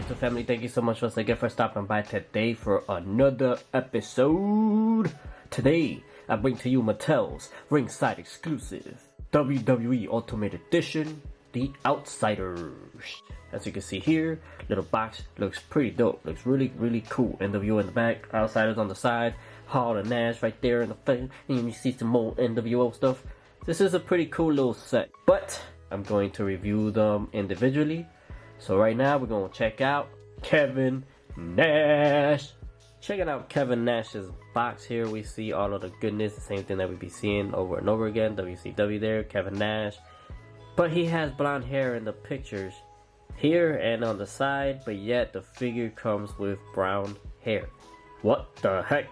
YouTube family, thank you so much once again for stopping by today for another episode. Today, I bring to you Mattel's ringside exclusive WWE Ultimate Edition, The Outsiders. As you can see here, little box looks pretty dope. Looks really cool. NWO in the back, Outsiders on the side, Hall and Nash right there in the front, and you see some more NWO stuff. This is a pretty cool little set, but I'm going to review them individually. So right now we're going to check out Kevin Nash. Checking out Kevin Nash's box here, we see all of the goodness, the same thing that we be seeing over and over again. WCW there, Kevin Nash. But he has blonde hair in the pictures here and on the side, but yet the figure comes with brown hair. What the heck?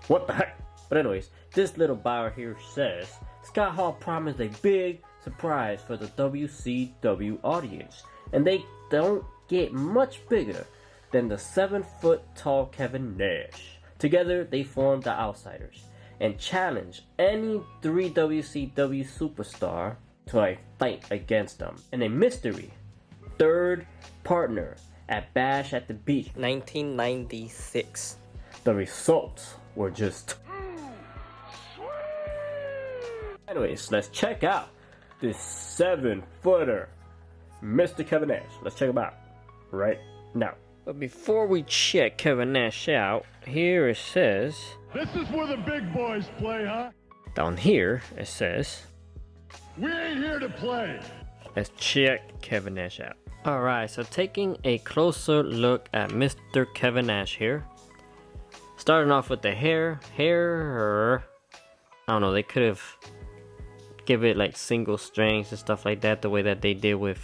What the heck? But anyways, this little bar here says, Scott Hall promised a big surprise for the WCW audience. And they don't get much bigger than the 7-foot tall Kevin Nash. Together, they form the Outsiders and challenge any 3 WCW superstar to a fight against them. And a mystery third partner at Bash at the Beach 1996. The results were just... Anyways, let's check out this 7-footer. Mr. Kevin Nash. Let's check him out right now. But before we check Kevin Nash out, here it says... This is where the big boys play, huh? Down here it says... We ain't here to play. Let's check Kevin Nash out. Alright, so taking a closer look at Mr. Kevin Nash here. Starting off with the hair. I don't know, they could have... give it like single strands and stuff like that, the way that they did with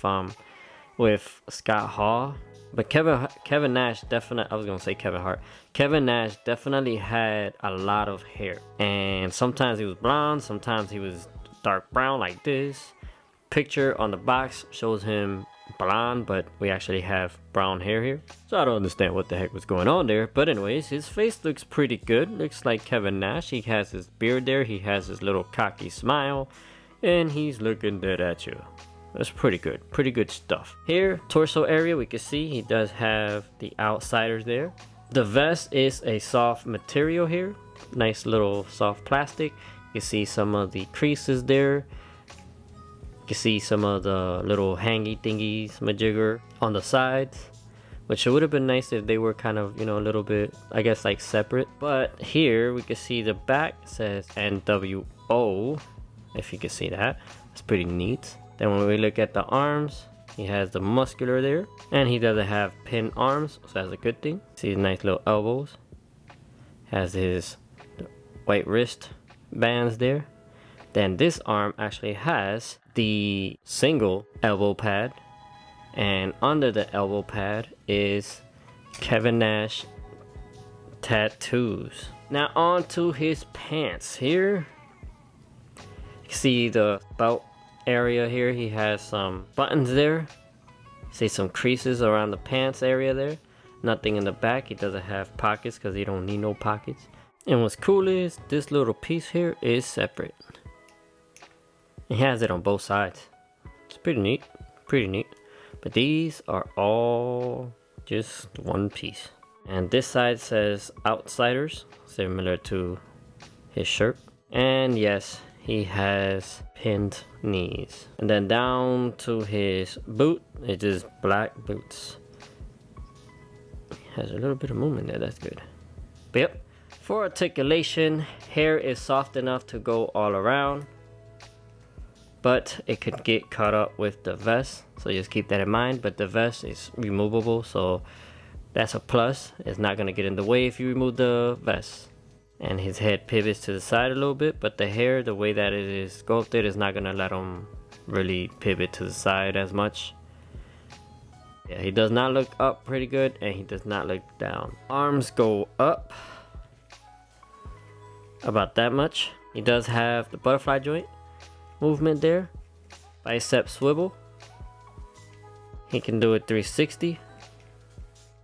Scott Hall. But Kevin Nash definitely, I was gonna say Kevin Hart. Kevin Nash definitely had a lot of hair, and sometimes he was blonde, sometimes he was dark brown like this. Picture on the box shows him blonde, but we actually have brown hair here, so I don't understand what the heck was going on there. But anyways, his face looks pretty good. Looks like Kevin Nash. He has his beard there, he has his little cocky smile, and he's looking dead at you. That's pretty good stuff. Here, torso area, we can see he does have the Outsiders there. The vest is a soft material here, nice little soft plastic. You can see some of the creases there. You can see some of the little hangy thingies, majigger on the sides, which it would have been nice if they were kind of, you know, a little bit, I guess, like separate. But here we can see the back says NWO, if you can see that. It's pretty neat. Then when we look at the arms, he has the muscular there, and he doesn't have pin arms, so that's a good thing. See his nice little elbows. Has his white wrist bands there. Then this arm actually has the single elbow pad, and under the elbow pad is Kevin Nash tattoos. Now on to his pants. Here you can see the belt area here. He has some buttons there. See some creases around the pants area there. Nothing in the back. He doesn't have pockets because he don't need no pockets. And what's cool is this little piece here is separate. He has it on both sides. It's pretty neat. But these are all just one piece. And this side says Outsiders, similar to his shirt. And yes, he has pinned knees. And then down to his boot, it is black boots. Has a little bit of movement there, that's good. But yep, for articulation, hair is soft enough to go all around, but it could get caught up with the vest, so just keep that in mind. But the vest is removable, so that's a plus. It's not gonna get in the way if you remove the vest. And his head pivots to the side a little bit, but the hair, the way that it is sculpted, is not gonna let him really pivot to the side as much. Yeah, he does not look up pretty good, and he does not look down. Arms go up about that much. He does have the butterfly joint movement there. Bicep swivel. He can do it 360.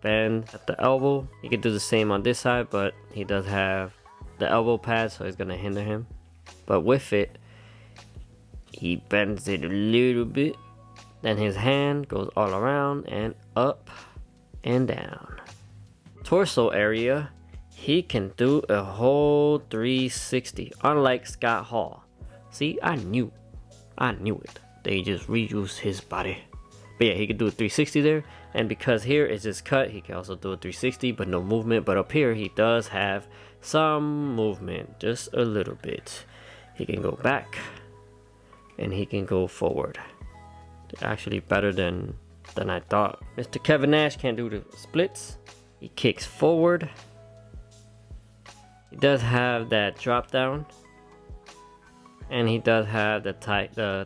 Bend at the elbow. He can do the same on this side, but he does have the elbow pad, so it's gonna hinder him. But with it, he bends it a little bit. Then his hand goes all around and up and down. Torso area, he can do a whole 360, unlike Scott Hall. See, I knew it. They just reused his body. But yeah, he can do a 360 there, and because here it's just cut, he can also do a 360 but no movement. But up here he does have some movement, just a little bit. He can go back and he can go forward. Actually better than I thought. Mr. Kevin Nash can't do the splits. He kicks forward. He does have that drop down, and he does have the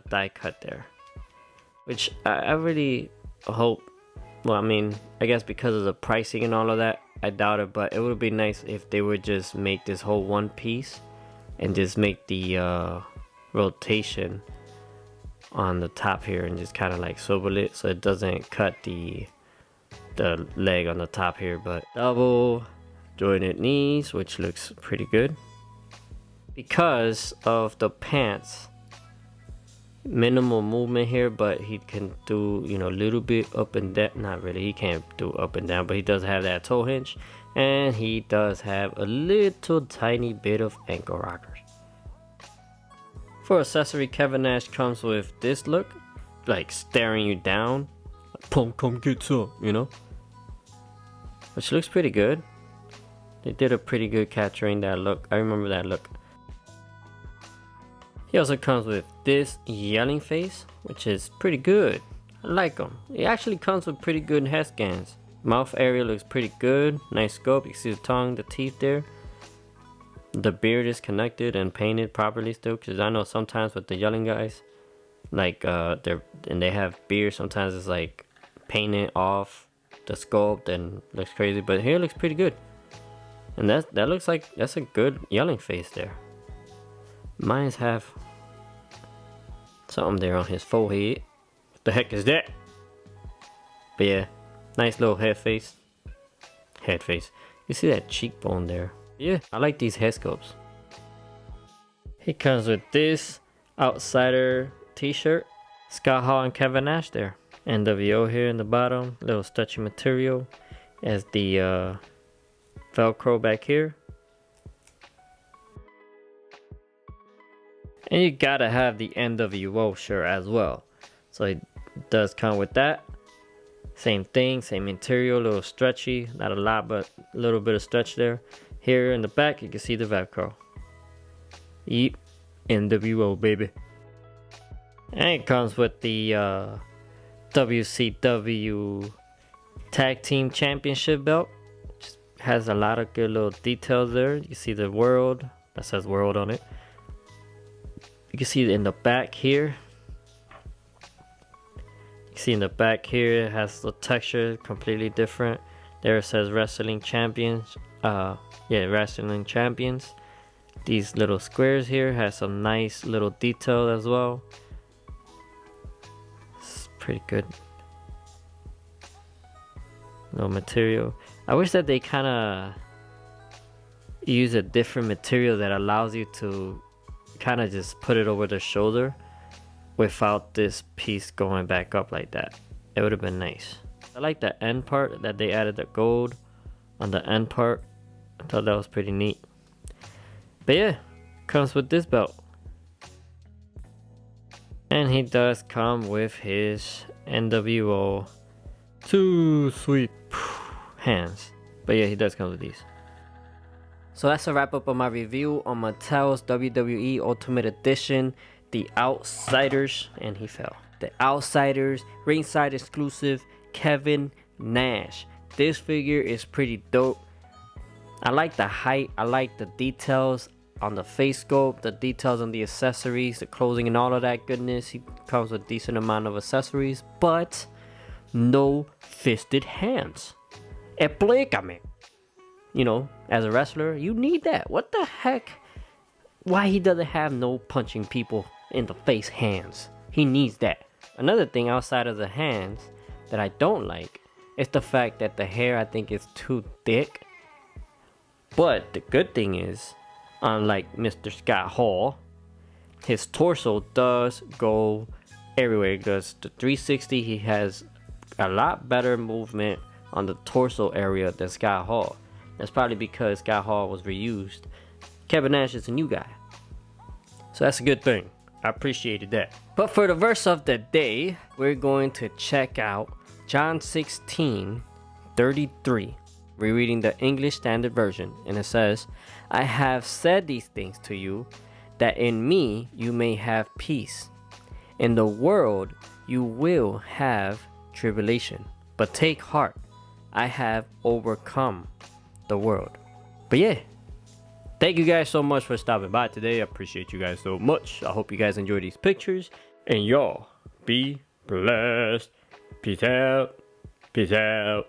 thigh cut there, which I really hope. Well, I mean, I guess because of the pricing and all of that, I doubt it, but it would be nice if they would just make this whole one piece and just make the rotation on the top here and just kind of like swivel it so it doesn't cut the leg on the top here. But double jointed knees, which looks pretty good because of the pants. Minimal movement here, but he can do, you know, a little bit up and down. Not really, he can't do up and down, but he does have that toe hinge, and he does have a little tiny bit of ankle rockers. For accessory, Kevin Nash comes with this look, like staring you down, like, come get some, you know, which looks pretty good. They did a pretty good capturing that look. I remember that look. He also comes with this yelling face, which is pretty good. I like him. He actually comes with pretty good head scans. Mouth area looks pretty good. Nice scope. You see the tongue, the teeth there. The beard is connected and painted properly still, because I know sometimes with the yelling guys, like they have beard, sometimes it's like painted off the sculpt and looks crazy, but here looks pretty good. And that looks like that's a good yelling face there. Mine's have something there on his forehead. What the heck is that? But yeah, nice little head face. You see that cheekbone there? Yeah, I like these head sculpts. He comes with this outsider t-shirt. Scott Hall and Kevin Nash there. NWO here in the bottom. Little stretchy material. As the Velcro back here. And you gotta have the NWO shirt as well. So it does come with that. Same thing, same material, a little stretchy. Not a lot, but a little bit of stretch there. Here in the back, you can see the Velcro. Yep, NWO, baby. And it comes with the WCW Tag Team Championship belt. Which has a lot of good little details there. You see the world, that says world on it. You can see it in the back here. You see in the back here, it has the texture completely different. There it says wrestling champions. Wrestling champions. These little squares here has some nice little detail as well. It's pretty good. No material. I wish that they kind of use a different material that allows you to kind of just put it over the shoulder without this piece going back up like that. It would have been nice. I like the end part that they added the gold on the end part. I thought that was pretty neat. But yeah, comes with this belt. And he does come with his NWO 2 sweet hands. But yeah, he does come with these. So that's a wrap up of my review on Mattel's WWE Ultimate Edition, The Outsiders, and he fell. The Outsiders, ringside exclusive, Kevin Nash. This figure is pretty dope. I like the height, I like the details on the face sculpt, the details on the accessories, the clothing and all of that goodness. He comes with a decent amount of accessories, but no fisted hands. Explícame. You know, as a wrestler, you need that. What the heck? Why he doesn't have no punching people in the face hands? He needs that. Another thing outside of the hands that I don't like is the fact that the hair, I think, is too thick. But the good thing is, unlike Mr. Scott Hall, his torso does go everywhere. He does the 360. He has a lot better movement on the torso area than Scott Hall. That's probably because Scott Hall was reused. Kevin Nash is a new guy, so that's a good thing. I appreciated that. But for the verse of the day, we're going to check out John 16:33. We're reading the English Standard Version, and it says, I have said these things to you, that in me you may have peace. In the world you will have tribulation, but take heart, I have overcome the world. But yeah, thank you guys so much for stopping by today. I appreciate you guys so much. I hope you guys enjoy these pictures, and y'all be blessed. Peace out. Peace out.